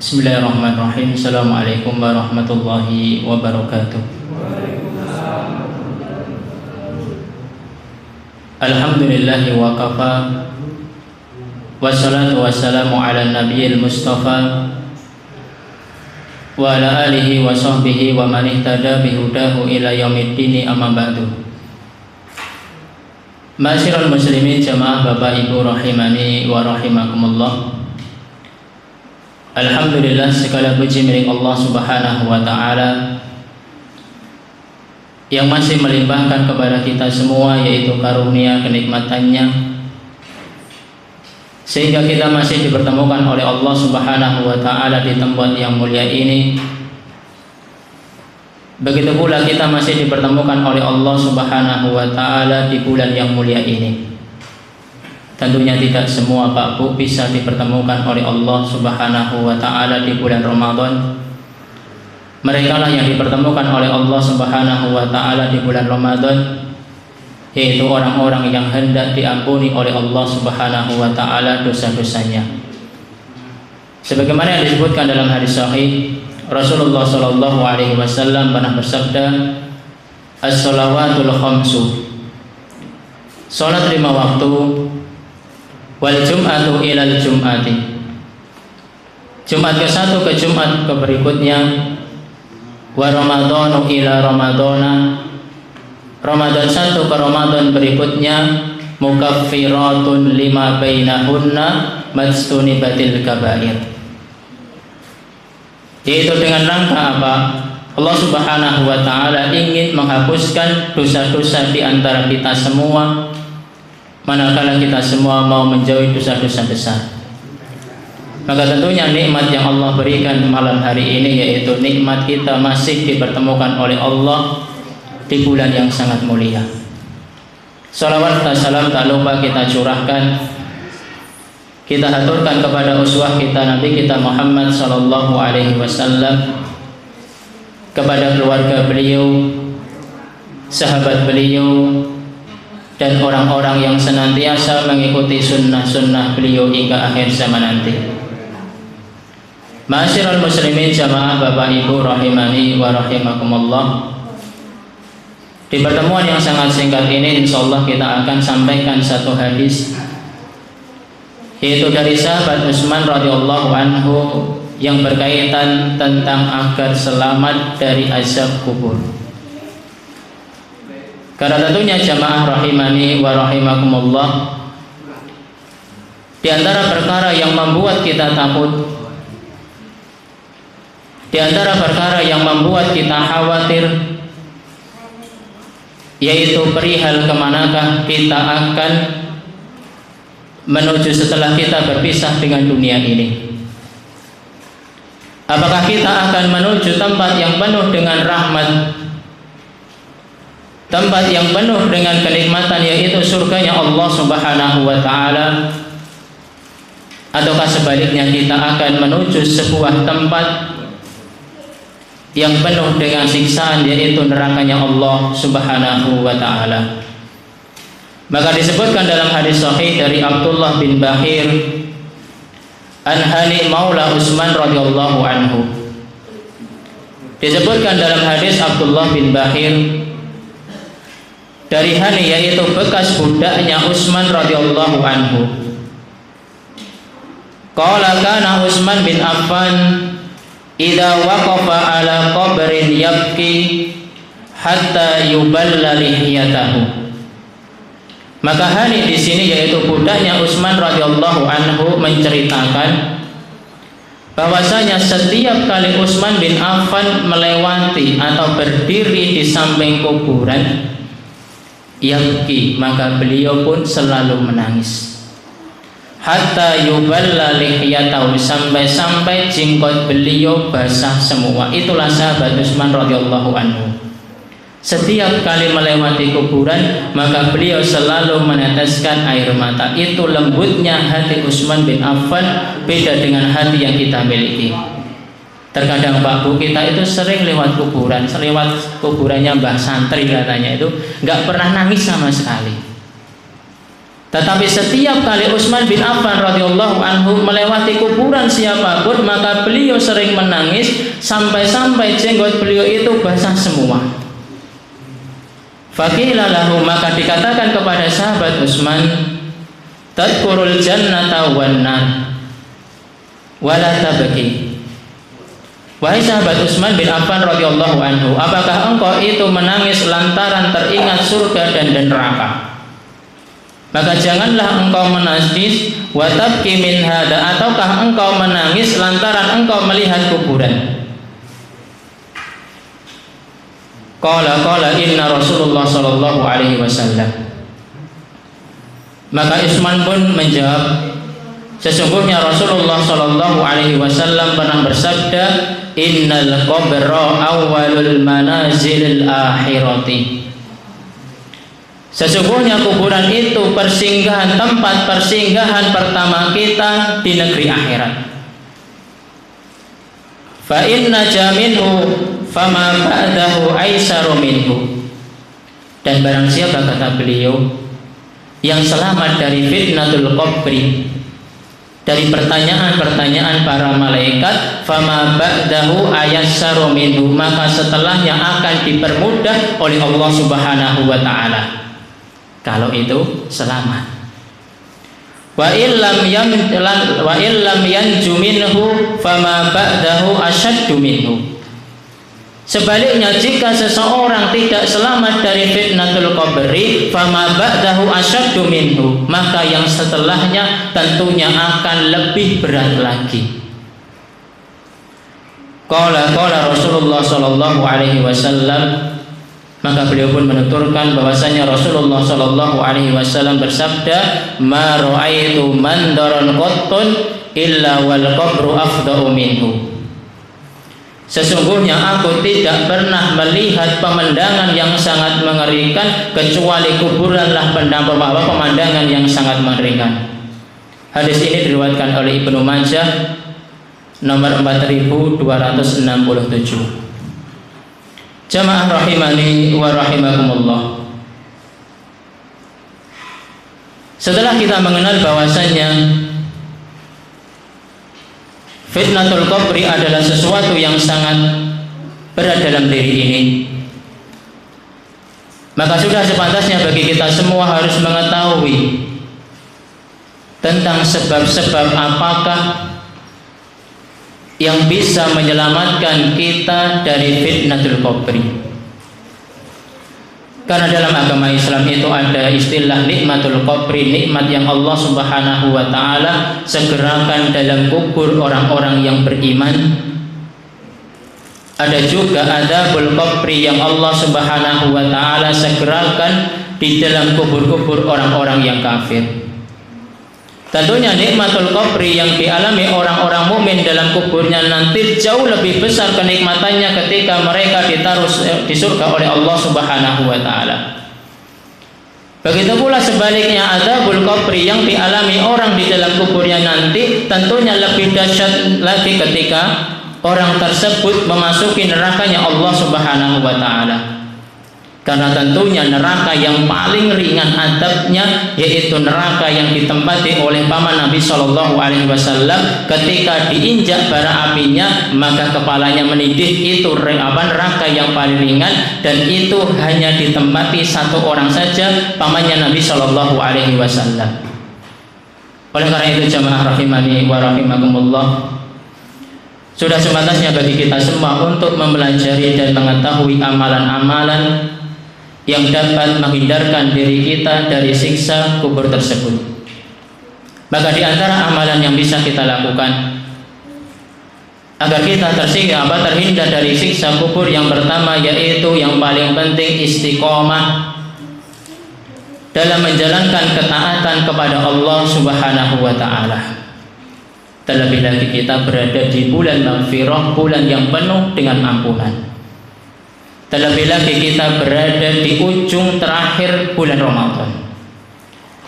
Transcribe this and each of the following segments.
Bismillahirrahmanirrahim. Assalamualaikum warahmatullahi wabarakatuh. Alhamdulillahi wa kafa. Wassalatu wassalamu ala nabiyil mustafa wa ala alihi wa sahbihi wa man ihtada bihudahu ila yaumiddini, amma ba'du. Ma'asyiral muslimin, jamaah Bapak Ibu rahimani wa rahimakumullah. Alhamdulillah, segala puji milik Allah Subhanahu wa ta'ala yang masih melimpahkan kepada kita semua, yaitu karunia kenikmatannya, sehingga kita masih dipertemukan oleh Allah Subhanahu wa ta'ala di tempat yang mulia ini. Begitu pula kita masih dipertemukan oleh Allah Subhanahu wa ta'ala di bulan yang mulia ini. Tentunya tidak semua Pak Bu bisa dipertemukan oleh Allah Subhanahu wa ta'ala di bulan Ramadan. Mereka lah yang dipertemukan oleh Allah Subhanahu wa ta'ala di bulan Ramadan, yaitu orang-orang yang hendak diampuni oleh Allah Subhanahu wa ta'ala dosa-dosanya. Sebagaimana yang disebutkan dalam hadis sahih, Rasulullah sallallahu alaihi wasallam pernah bersabda, "As-shalawatul khamsu." Salat 5 waktu, wal jum'atu ilal jum'ati. Jumat ke-1 ke Jumat ke berikutnya, wa ramadhanu ila ramadhana. Ramadan 1 ke Ramadan berikutnya, mukaffiratun lima bainahunna majtunibatil kabair. Yaitu dengan rangka apa? Allah Subhanahu wa ta'ala ingin menghapuskan dosa-dosa di antara kita semua, manakala kita semua mau menjauhi dosa-dosa besar. Maka tentunya nikmat yang Allah berikan malam hari ini, yaitu nikmat kita masih dipertemukan oleh Allah di bulan yang sangat mulia. Salawat dan salam tak lupa kita curahkan, kita haturkan kepada uswah kita Nabi kita Muhammad sallallahu alaihi wasallam, kepada keluarga beliau, sahabat beliau, dan orang-orang yang senantiasa mengikuti sunnah-sunnah beliau hingga akhir zaman nanti. Ma'asyiral muslimin, jamaah Bapak Ibu rahimani wa rahimakumullah. Di pertemuan yang sangat singkat ini, insyaallah kita akan sampaikan satu hadis, yaitu dari sahabat Utsman radhiyallahu anhu, yang berkaitan tentang agar selamat dari azab kubur. Karena tentunya jamaah rahimani wa rahimakumullah, di antara perkara yang membuat kita takut, di antara perkara yang membuat kita khawatir, yaitu perihal kemanakah kita akan menuju setelah kita berpisah dengan dunia ini. Apakah kita akan menuju tempat yang penuh dengan rahmat, tempat yang penuh dengan kenikmatan, yaitu surganya Allah Subhanahu wa ta'ala, ataukah sebaliknya kita akan menuju sebuah tempat yang penuh dengan siksaan, yaitu nerakanya Allah Subhanahu wa ta'ala. Maka disebutkan dalam hadis sahih dari Abdullah bin Bahir an Hani Maula Utsman radhiyallahu anhu. Disebutkan dalam hadis Abdullah bin Bahir dari Hani, yaitu bekas budaknya Utsman radhiyallahu anhu. Qala kana Utsman bin Affan idza waqafa ala qabrin yabki hatta yuballa lihiyatahu. Maka Hani di sini, yaitu budaknya Utsman radhiyallahu anhu, menceritakan bahwasanya setiap kali Utsman bin Affan melewati atau berdiri di samping kuburan, yabki, maka beliau pun selalu menangis. Hatta yuballa lihiyatahu, sampai-sampai jenggot beliau basah semua. Itulah sahabat Utsman radhiyallahu anhu. Setiap kali melewati kuburan, maka beliau selalu meneteskan air mata. Itu lembutnya hati Utsman bin Affan, beda dengan hati yang kita miliki. Terkadang Pak Bu, kita itu sering lewat kuburan, lewat kuburannya Mbah Santri katanya, itu nggak pernah nangis sama sekali. Tetapi setiap kali Utsman bin Affan radhiyallahu anhu melewati kuburan siapapun, maka beliau sering menangis sampai-sampai jenggot beliau itu basah semua. Faqila lahu, maka dikatakan kepada sahabat Utsman, tadkurul jannata wan nar wala tabki. Wahai sahabat Utsman bin Affan radhiyallahu anhu, apakah engkau itu menangis lantaran teringat surga dan neraka? Maka janganlah engkau menangis wa tabki min hada, ataukah engkau menangis lantaran engkau melihat kuburan? Qala inna Rasulullah sallallahu alaihi wasallam. Maka Utsman pun menjawab, sesungguhnya Rasulullah sallallahu alaihi wasallam pernah bersabda, innal qabra awwalul manazilil akhirati. Sesungguhnya kuburan itu tempat persinggahan pertama kita di negeri akhirat. Fa inna jaminhu fama ba'dahu aisaru minhu. Dan barang siapa, kata beliau, yang selamat dari fitnatul qabri, dari pertanyaan-pertanyaan para malaikat, fama ba'dahu ayassaru minhu, maka setelahnya akan dipermudah oleh Allah Subhanahu wa taala. Kalau itu selamat. Wa illam yanju minhu fama ba'dahu asyaddu minhu. Sebaliknya, jika seseorang tidak selamat dari fitnatul qabri, fama ba'dahu asyaddu minhu, maka yang setelahnya tentunya akan lebih berat lagi. Qala Rasulullah sallallahu alaihi wasallam, maka beliau pun menuturkan bahwasanya Rasulullah sallallahu alaihi wasallam bersabda, ma ra'aitu mandaran qattun illa wal qabru afda'u minhu. Sesungguhnya aku tidak pernah melihat pemandangan yang sangat mengerikan kecuali kuburanlah pemandangan yang sangat mengerikan. Hadis ini diriwayatkan oleh Ibnu Majah nomor 4267. Jamaah rahimani wa rahimakumullah. Setelah kita mengenal bahwasannya fitnatul qabri adalah sesuatu yang sangat berat dalam diri ini, maka sudah sepantasnya bagi kita semua harus mengetahui tentang sebab-sebab apakah yang bisa menyelamatkan kita dari fitnatul qabri. Karena dalam agama Islam itu ada istilah nikmatul qabri, nikmat yang Allah Subhanahu wa taala segerakan dalam kubur orang-orang yang beriman. Ada juga adzabul qabri yang Allah Subhanahu wa taala segerakan di dalam kubur-kubur orang-orang yang kafir. Tentunya nikmatul qabri yang dialami orang-orang mukmin dalam kuburnya nanti jauh lebih besar kenikmatannya ketika mereka ditaruh di surga oleh Allah Subhanahu wa taala. Begitu pula sebaliknya, adzabul qabri yang dialami orang di dalam kuburnya nanti tentunya lebih dahsyat lagi ketika orang tersebut memasuki nerakanya Allah Subhanahu wa taala. Karena tentunya neraka yang paling ringan adabnya yaitu neraka yang ditempati oleh paman Nabi Shallallahu Alaihi Wasallam. Ketika diinjak bara apinya, maka kepalanya menidih. Itu neraka yang paling ringan, dan itu hanya ditempati satu orang saja, pamannya Nabi Shallallahu Alaihi Wasallam. Oleh karena itu, jamaah rahimani wa rahimakumullah, sudah sepantasnya bagi kita semua untuk mempelajari dan mengetahui amalan-amalan yang dapat menghindarkan diri kita dari siksa kubur tersebut. Maka di antara amalan yang bisa kita lakukan agar kita terhindar dari siksa kubur, yang pertama yaitu yang paling penting istiqomah dalam menjalankan ketaatan kepada Allah Subhanahu wa taala. Terlebih lagi kita berada di bulan maghfirah, bulan yang penuh dengan ampunan. Terlebih lagi kita berada di ujung terakhir bulan Ramadan,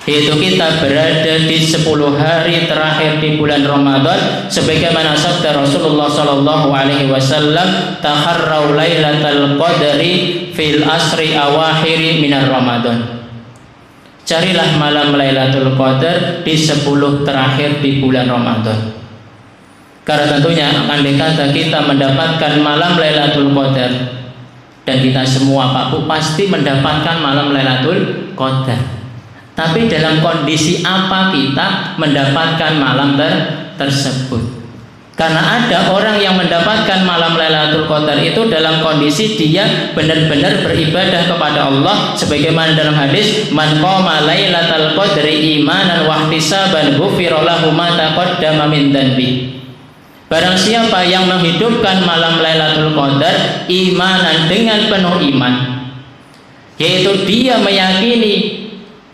yaitu kita berada di 10 hari terakhir di bulan Ramadan, sebagaimana sabda Rasulullah sallallahu alaihi wasallam, taharrau lailatal qadri fil asri awakhiri minar Ramadan. Carilah malam Lailatul Qadar di 10 terakhir di bulan Ramadan. Karena tentunya andai kata kita mendapatkan malam Lailatul Qadar, dan kita semua Pak Bu pasti mendapatkan malam Lailatul Qadar. Tapi dalam kondisi apa kita mendapatkan malam tersebut? Karena ada orang yang mendapatkan malam Lailatul Qadar itu dalam kondisi dia benar-benar beribadah kepada Allah, sebagaimana dalam hadis, man qama lailatal qadri imanan wa ihtisaban ghufira lahu ma taqaddama min dhanbi. Barang siapa yang menghidupkan malam Lailatul Qadar imanan dengan penuh iman, yaitu dia meyakini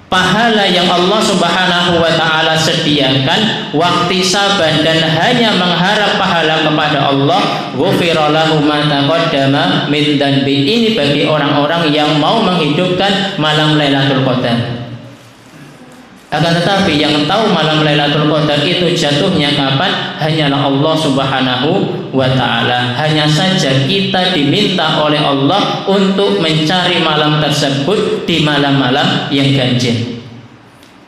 pahala yang Allah Subhanahu wa Ta'ala sediakan, waktu saban, dan hanya mengharap pahala kepada Allah, ghufira lahu ma taqaddama min dhanbi. Ini bagi orang-orang yang mau menghidupkan malam Lailatul Qadar. Akan tetapi yang tahu malam Lailatul Qadar itu jatuhnya kapan hanyalah Allah Subhanahu wa Ta'ala. Hanya saja kita diminta oleh Allah untuk mencari malam tersebut di malam-malam yang ganjil.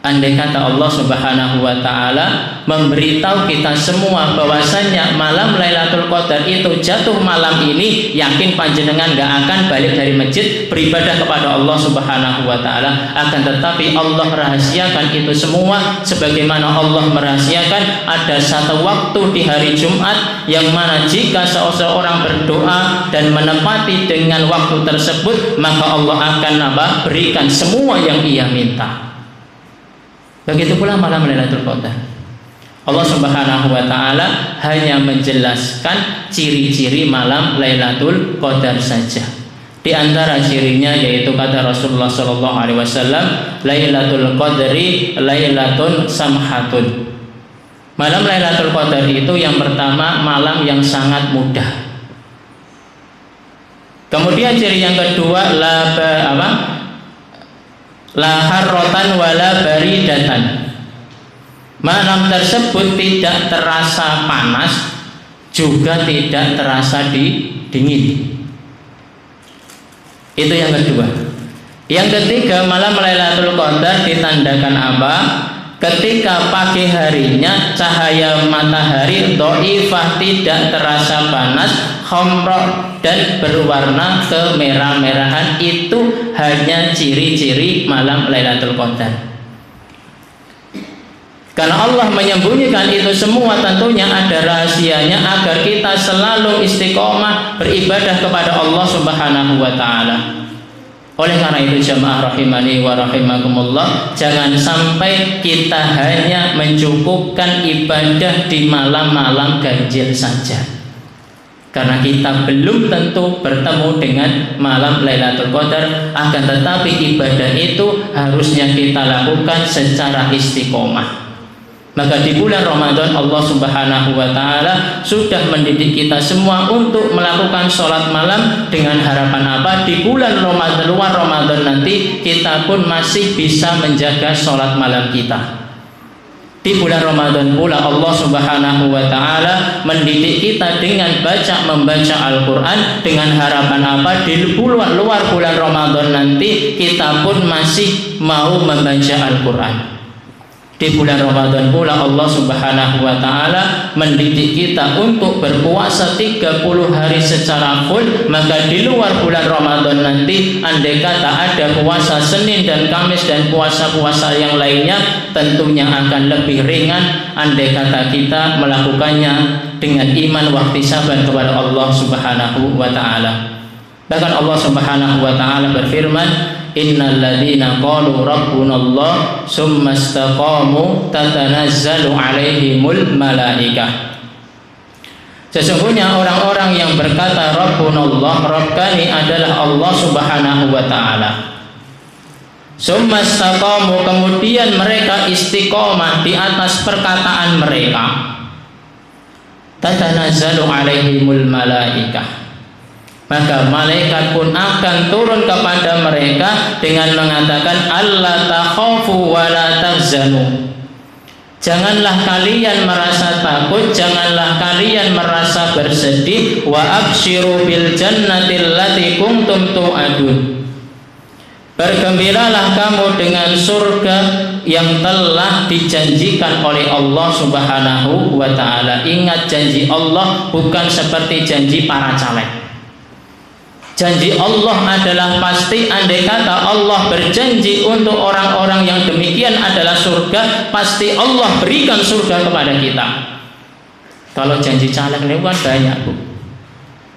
Andai kata Allah Subhanahu wa Ta'ala memberitahu kita semua bahwasannya malam Lailatul Qadar itu jatuh malam ini, yakin panjenengan gak akan balik dari masjid beribadah kepada Allah Subhanahu wa Ta'ala. Akan tetapi Allah rahasiakan itu semua, sebagaimana Allah merahasiakan ada satu waktu di hari Jumat yang mana jika seseorang berdoa dan menepati dengan waktu tersebut, maka Allah akan berikan semua yang ia minta. Begitu pula malam Lailatul Qadar. Allah Subhanahu wa Ta'ala hanya menjelaskan ciri-ciri malam Lailatul Qadar saja. Di antara cirinya yaitu kata Rasulullah sallallahu alaihi wasallam, Lailatul Qadri lailatun samhatun. Malam Lailatul Qadar itu yang pertama malam yang sangat mudah. Kemudian ciri yang kedua la harrotan wala baridatan. Malam tersebut tidak terasa panas, juga tidak terasa dingin. Itu yang kedua. Yang ketiga, malam Lailatul Qadar ditandakan apa? Ketika pagi harinya cahaya matahari dhaifah, tidak terasa panas, khamra, dan berwarna kemerah-merahan. Itu hanya ciri-ciri malam Lailatul Qadar. Karena Allah menyembunyikan itu semua, tentunya ada rahasianya agar kita selalu istiqomah beribadah kepada Allah Subhanahu wa Ta'ala. Oleh karena itu jamaah rahimani wa rahimakumullah, jangan sampai kita hanya mencukupkan ibadah di malam-malam ganjil saja. Karena kita belum tentu bertemu dengan malam Lailatul Qadar, akan tetapi ibadah itu harusnya kita lakukan secara istiqomah. Maka di bulan Ramadan Allah Subhanahu wa Ta'ala sudah mendidik kita semua untuk melakukan sholat malam dengan harapan apa? Di bulan Ramadan, luar Ramadan nanti kita pun masih bisa menjaga sholat malam kita. Di bulan Ramadan pula Allah Subhanahu wa Ta'ala mendidik kita dengan membaca Al-Quran dengan harapan apa? Di luar bulan Ramadan nanti kita pun masih mau membaca Al-Quran. Di bulan Ramadan pula Allah Subhanahu wa Ta'ala mendidik kita untuk berpuasa 30 hari secara full. Maka di luar bulan Ramadan nanti, andai kata ada puasa Senin dan Kamis dan puasa-puasa yang lainnya, tentunya akan lebih ringan andai kata kita melakukannya dengan iman wa ihtisaban kepada Allah Subhanahu wa Ta'ala. Bahkan Allah Subhanahu wa Ta'ala berfirman, innal ladzina qalu rabbunallah summa istaqamu tatanazzalu alaihimul malaikah. Sesungguhnya orang-orang yang berkata rabbunallah, Rabb kami adalah Allah Subhanahu wa Ta'ala, summa istaqamu, kemudian mereka istiqomah di atas perkataan mereka, tatanazzalu alaihimul malaikah, maka malaikat pun akan turun kepada mereka dengan mengatakan alla takhafu wa la tahzanu. Janganlah kalian merasa takut, janganlah kalian merasa bersedih. Wa absyiru bil jannati allati kuntum tu'adun. Bergembiralah kamu dengan surga yang telah dijanjikan oleh Allah Subhanahu wa ta'ala. Ingat, janji Allah bukan seperti janji para caleg. Janji Allah adalah pasti. Andai kata Allah berjanji untuk orang-orang yang demikian adalah surga, pasti Allah berikan surga kepada kita. Kalau janji caleg ini kan banyak, Bu.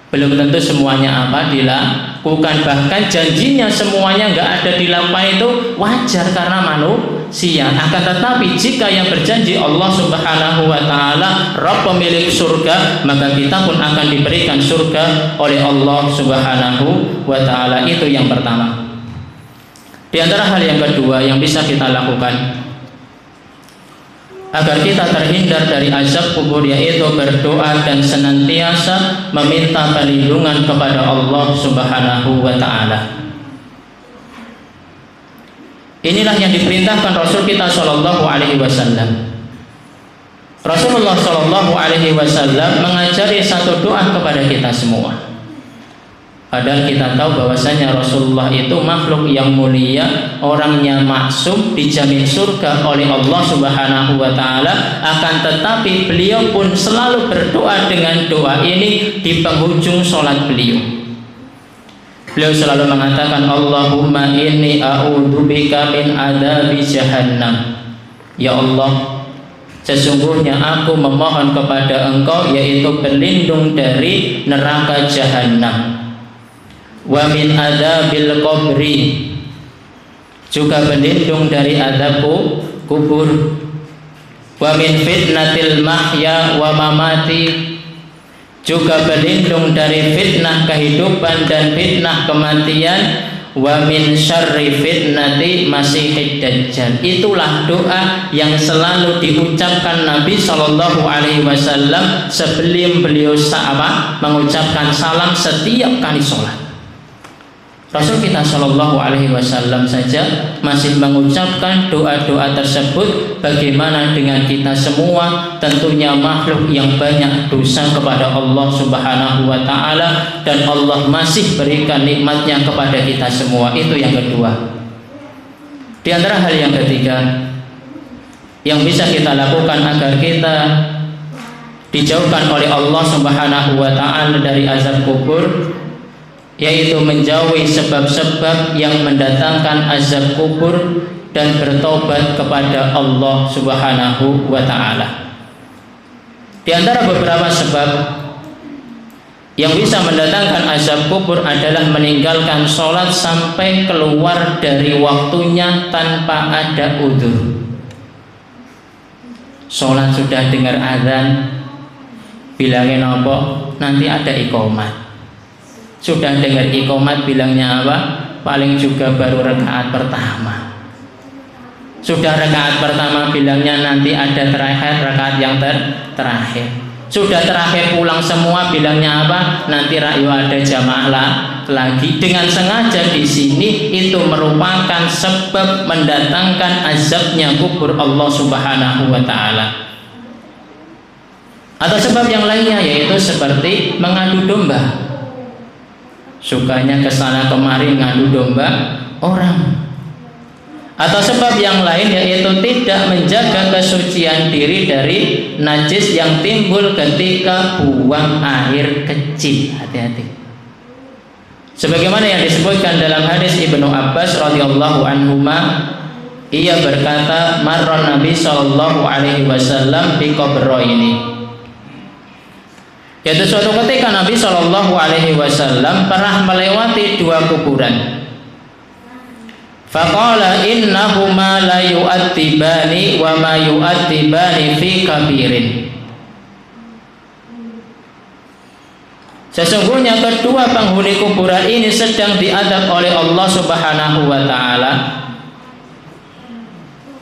Belum tentu semuanya dilakukan. Bahkan janjinya semuanya nggak ada dilakukan, itu wajar karena manusia. Akan tetapi jika yang berjanji Allah Subhanahu wa ta'ala, Rabb pemilik surga, maka kita pun akan diberikan surga oleh Allah Subhanahu wa ta'ala. Itu yang pertama. Di antara hal yang kedua yang bisa kita lakukan agar kita terhindar dari azab kubur, yaitu berdoa dan senantiasa meminta perlindungan kepada Allah Subhanahu wa ta'ala. Inilah yang diperintahkan Rasul kita Shallallahu alaihi wasallam. Rasulullah Shallallahu alaihi wasallam mengajari satu doa kepada kita semua. Padahal kita tahu bahwasanya Rasulullah itu makhluk yang mulia, orangnya maksum, dijamin surga oleh Allah Subhanahu wa ta'ala. Akan tetapi beliau pun selalu berdoa dengan doa ini di penghujung sholat beliau. Beliau selalu mengatakan, Allahumma inni a'udzubika min adzabi jahannam. Ya Allah, sesungguhnya aku memohon kepada Engkau, yaitu berlindung dari neraka jahannam. Wa min adzabil qabri, juga berlindung dari azab kubur. Wa min fitnatil mahya wa mamati, juga berlindung dari fitnah kehidupan dan fitnah kematian. Wa min syarri fitnati masihid dajjal. Itulah doa yang selalu diucapkan Nabi Shallallahu alaihi wasallam sebelum beliau mengucapkan salam setiap kali sholat. Rasul kita Shallallahu alaihi wasallam saja masih mengucapkan doa-doa tersebut. Bagaimana dengan kita semua? Tentunya makhluk yang banyak dosa kepada Allah Subhanahu wa ta'ala, dan Allah masih berikan nikmatnya kepada kita semua. Itu yang kedua. Di antara hal yang ketiga yang bisa kita lakukan agar kita dijauhkan oleh Allah Subhanahu wa ta'ala dari azab kubur, yaitu menjauhi sebab-sebab yang mendatangkan azab kubur dan bertobat kepada Allah Subhanahu wa ta'ala. Di antara beberapa sebab yang bisa mendatangkan azab kubur adalah meninggalkan sholat sampai keluar dari waktunya tanpa ada udzur. Sholat sudah dengar azan, bilangin apa? Nanti ada iqomat. Sudah dengar iqomat, bilangnya apa? Paling juga baru rakaat pertama. Sudah rakaat pertama, bilangnya nanti ada terakhir, rakaat yang terakhir. Sudah terakhir pulang semua, bilangnya apa? Nanti rayu ada jamaah lagi. Dengan sengaja di sini itu merupakan sebab mendatangkan azabnya kubur Allah Subhanahu wa ta'ala. Atau sebab yang lainnya, yaitu seperti mengadu domba. Sukanya kesana kemari ngadu domba orang. Atau sebab yang lain, yaitu tidak menjaga kesucian diri dari najis yang timbul ketika buang air kecil. Hati-hati. Sebagaimana yang disebutkan dalam hadis Ibnu Abbas radhiyallahu anhuma, ia berkata, marron Nabi sallallahu alaihi wasallam bi qabraini. Yaitu suatu ketika Nabi Shallallahu alaihi wasallam pernah melewati dua kuburan. Faqala innahuma la yu'attibani wa ma yu'attibani fi kabirin. Sesungguhnya kedua penghuni kuburan ini sedang diadab oleh Allah Subhanahu wa ta'ala.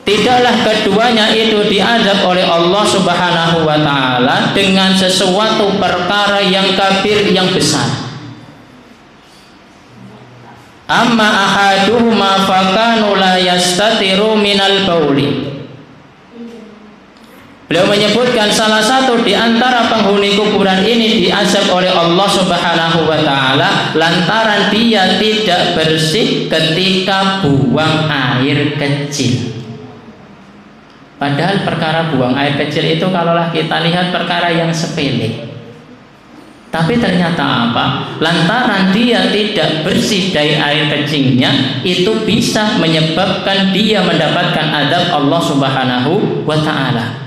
Tidaklah keduanya itu diadab oleh Allah Subhanahu wa ta'ala dengan sesuatu perkara yang kabir, yang besar. Amma ahaduhuma fakanu la yastatiru minal bauli. Beliau menyebutkan salah satu di antara penghuni kuburan ini diazab oleh Allah Subhanahu wa taala lantaran dia tidak bersih ketika buang air kecil. Padahal perkara buang air kecil itu kalaulah kita lihat perkara yang sepele. Tapi ternyata apa? Lantaran dia tidak bersih dari air kecilnya, itu bisa menyebabkan dia mendapatkan azab Allah Subhanahu wa taala.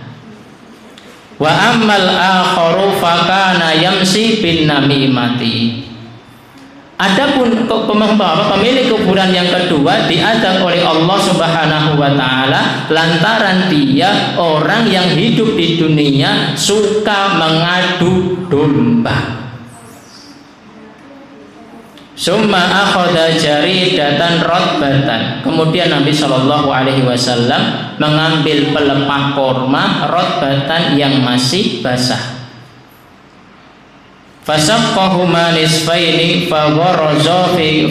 Wa ammal akharu fakana yamsi bin namimati. Adapun pemilik kuburan yang kedua diazab oleh Allah Subhanahu wa taala lantaran dia orang yang hidup di dunia suka mengadu domba. Summa akhadha jaridatan rotbatan. Kemudian Nabi Shallallahu alaihi wasallam mengambil pelepah korma rotbatan yang masih basah. Fasaqqahuma nisfaini fagharaza fi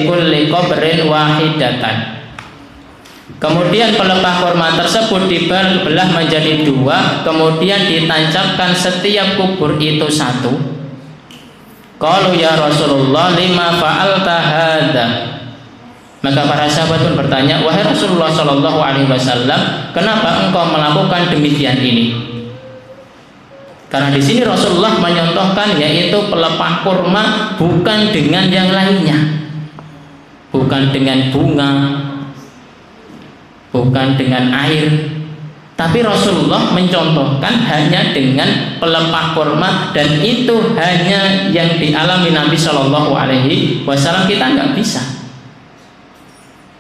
kulli qabrin wahidatan. Kemudian pelepah korma tersebut dibelah menjadi dua, kemudian ditancapkan setiap kubur itu satu. Qalu ya Rasulullah lima fa'alta hadza. Maka para sahabat pun bertanya, wahai Rasulullah Shallallahu alaihi wasallam, kenapa engkau melakukan demikian ini? Karena di sini Rasulullah menyontohkan yaitu pelepah kurma bukan dengan yang lainnya. Bukan dengan bunga, bukan dengan air, tapi Rasulullah mencontohkan hanya dengan pelepah kurma, dan itu hanya yang dialami Nabi Shallallahu alaihi wasallam, kita nggak bisa.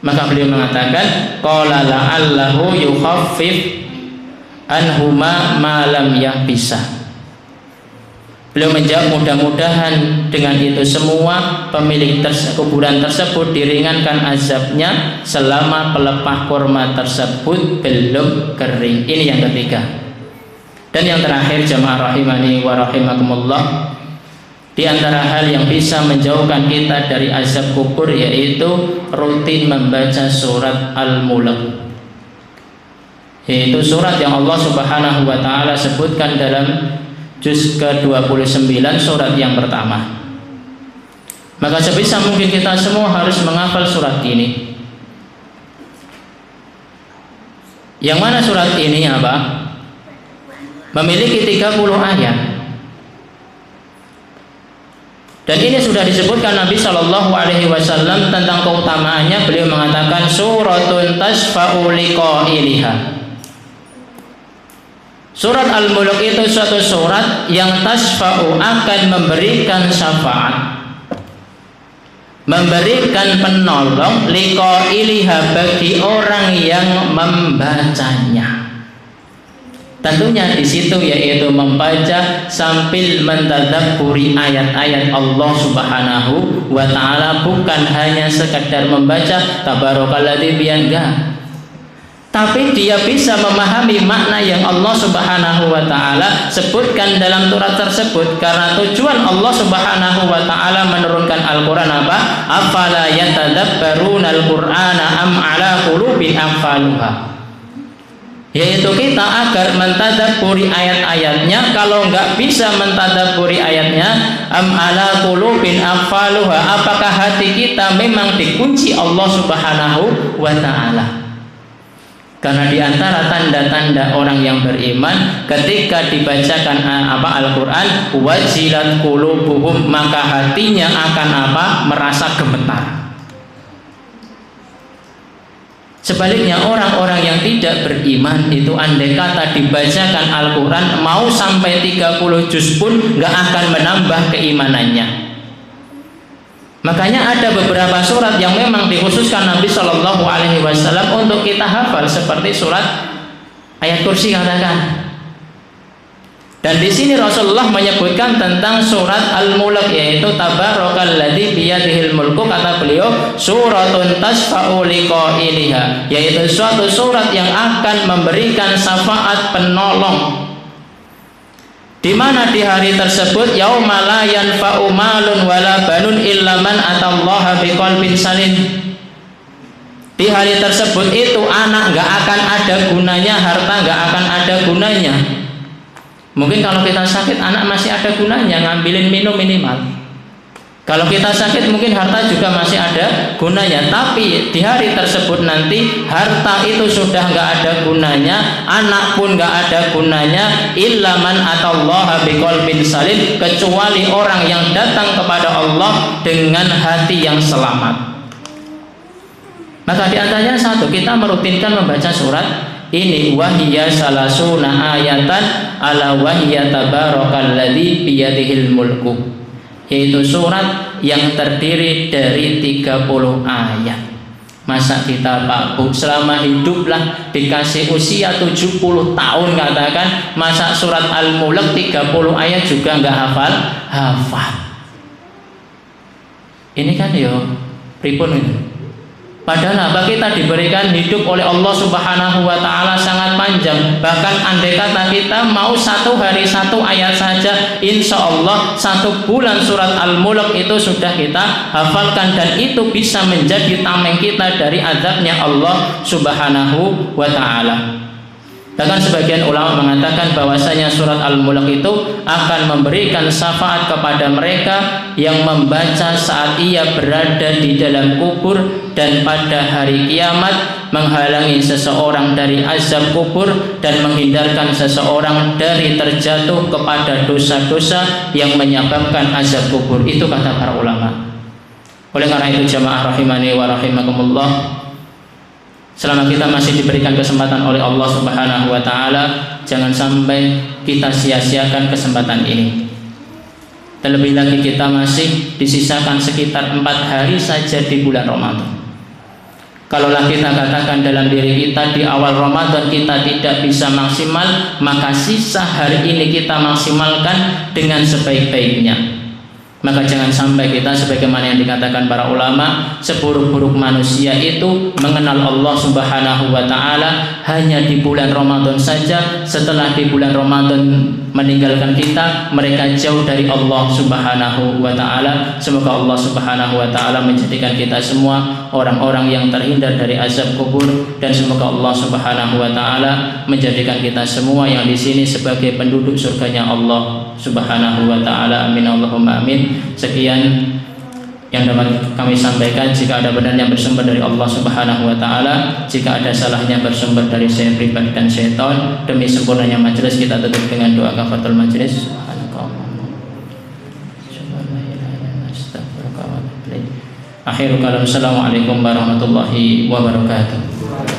Maka beliau mengatakan, qala la'allahu yukhaffif anhuma ma lam yahbisa. Beliau menjawab, mudah-mudahan dengan itu semua pemilik kuburan tersebut diringankan azabnya selama pelepah kurma tersebut belum kering. Ini yang ketiga. Dan yang terakhir, jamaah rahimani wa rahimakumullah, di antara hal yang bisa menjauhkan kita dari azab kubur yaitu rutin membaca surat Al-Mulk, yaitu surat yang Allah Subhanahu wa taala sebutkan dalam juz ke-29 surat yang pertama. Maka sebisa mungkin kita semua harus menghafal surat ini. Yang mana surat ini apa? Memiliki 30 ayat. Dan ini sudah disebutkan Nabi Shallallahu alaihi wasallam tentang keutamaannya. Beliau mengatakan suratun tasfa'u liqa'iliha. Surat Al-Mulk itu suatu surat yang tasfa'u, akan memberikan syafaat, memberikan penolong, liqa'iliha, bagi orang yang membacanya. Tentunya di situ yaitu membaca sambil mentadabburi ayat-ayat Allah Subhanahu wa taala, bukan hanya sekedar membaca tabarakalladzi biyadihi, tapi dia bisa memahami makna yang Allah Subhanahu wa taala sebutkan dalam surat tersebut. Karena tujuan Allah Subhanahu wa taala menurunkan Al-Qur'an apa? Afala yatadabbaruna al-Qur'ana am ala qulubin aqfaluha. Yaitu kita agar mentadabburi ayat-ayatnya. Kalau enggak bisa mentadabburi ayatnya, am ala qulubin aqfaluha, apakah hati kita memang dikunci Allah Subhanahu wa taala? Karena di antara tanda-tanda orang yang beriman ketika dibacakan Al-Quran, wajilat qulubuhum, maka hatinya akan merasa gemetar. Sebaliknya orang-orang yang tidak beriman itu andai kata dibacakan Al-Quran mau sampai 30 juz pun gak akan menambah keimanannya. Makanya ada beberapa surat yang memang dikhususkan Nabi Shallallahu alaihi wasallam untuk kita hafal, seperti surat ayat kursi katakan. Dan di sini Rasulullah menyebutkan tentang surat Al-Mulk, yaitu tabarakalladzi biyadihil mulku, kata beliau suratun tasfa'u liqa'iliha, yaitu suatu surat yang akan memberikan syafaat penolong, di mana di hari tersebut yauma la yanfa'u malun wala banun illa man atallaha biqalbin salim. Di hari tersebut itu anak nggak akan ada gunanya, harta nggak akan ada gunanya. Mungkin kalau kita sakit anak masih ada gunanya, ngambilin minum minimal. Kalau kita sakit mungkin harta juga masih ada gunanya. Tapi di hari tersebut nanti harta itu sudah nggak ada gunanya, anak pun nggak ada gunanya. Illa man atallaha biqalbin salim, kecuali orang yang datang kepada Allah dengan hati yang selamat. Maka di antaranya satu, kita merutinkan membaca surat ini, wahiyya salasuna ayatan ala wahiyya tabarakalladzi biyadihil mulku, yaitu surat yang terdiri dari 30 ayat. Masa kita Pak Bu selama hiduplah dikasih usia 70 tahun katakan, masa surat Al-Mulk 30 ayat juga nggak hafal. Ini kan yo pripun ini? Padahal apa, kita diberikan hidup oleh Allah Subhanahu wa Ta'ala sangat panjang. Bahkan andai kata kita mau 1 hari 1 ayat saja, insya Allah 1 bulan surat Al-Mulk itu sudah kita hafalkan, dan itu bisa menjadi tameng kita dari azabnya Allah Subhanahu wa Ta'ala. Bahkan sebagian ulama mengatakan bahwasanya surat Al-Mulk itu akan memberikan syafaat kepada mereka yang membaca saat ia berada di dalam kubur, dan pada hari kiamat menghalangi seseorang dari azab kubur dan menghindarkan seseorang dari terjatuh kepada dosa-dosa yang menyebabkan azab kubur. Itu kata para ulama. Oleh karena itu jamaah rahimani wa rahimakumullah, selama kita masih diberikan kesempatan oleh Allah Subhanahu wa Ta'ala, jangan sampai kita sia-siakan kesempatan ini. Terlebih lagi kita masih disisakan sekitar 4 hari saja di bulan Ramadan. Kalaulah kita katakan dalam diri kita di awal Ramadan kita tidak bisa maksimal, maka sisa hari ini kita maksimalkan dengan sebaik-baiknya. Maka jangan sampai kita sebagaimana yang dikatakan para ulama, seburuk-buruk manusia itu mengenal Allah Subhanahu wa Ta'ala hanya di bulan Ramadan saja. Setelah di bulan Ramadan meninggalkan kita, mereka jauh dari Allah Subhanahu wa Ta'ala. Semoga Allah Subhanahu wa Ta'ala menjadikan kita semua orang-orang yang terhindar dari azab kubur, dan semoga Allah Subhanahu wa Ta'ala menjadikan kita semua yang di sini sebagai penduduk surganya Allah Subhanahu wa Ta'ala. Amin Allahumma amin. Sekian yang dapat kami sampaikan. Jika ada benarnya bersumber dari Allah Subhanahu wa Ta'ala, jika ada salahnya bersumber dari saya pribadi dan syaitan. Demi sempurnanya majelis, kita tutup dengan doa kafaratul majelis. Akhirul kalam, assalamualaikum warahmatullahi wabarakatuh.